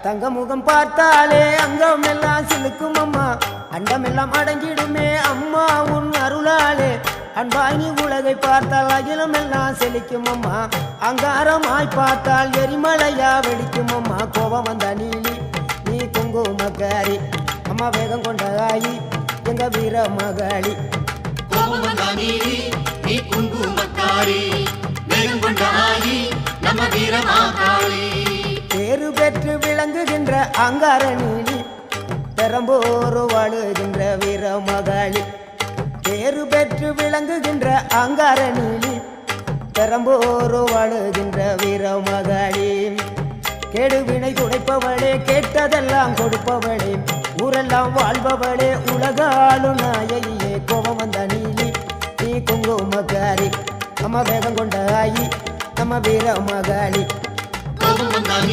தங்க முகம் பார்த்தாலே அங்கம் எல்லாம் சிலுக்கும் அம்மா அண்டமெல்லாம் அடங்கிடுமே அம்மா உன் அருளாலே அன்பாங்கி உலகை பார்த்தால் அகிலம் எல்லாம் செழிக்கும் அம்மா அங்காரமாய் பார்த்தால் எரிமலையா வெடிக்கும் அம்மா கோபம் வந்த நீலி நீ குங்குமக்காரி அம்மா வேகம் கொண்ட ஆயி எங்க வீர மகாளி கோபம் வந்த நீலி நீ குங்குமக்காரி வேகம் கொண்ட ஆயி நம்ம வீர மகாளி பேரு பெற்று விளங்குகின்ற அங்கார நீலி பெரம்போரு வாழுகின்ற வீர மகாளி பேரு பெற்று விளங்குகின்ற அங்கார நீலி பெரம்போரு வாழுகின்ற வீர மகாளி கேடுவினை துடைப்பவளே கேட்டதெல்லாம் கொடுப்பவளே ஊரெல்லாம் வாழ்பவளே உலகாளு நாயகியே கோபம் வந்த நீலி நீ குங்குமக்காரி அம்மா வேகம் கொண்ட ஆயி நம்ம வீர மகாளி கோபம் வந்த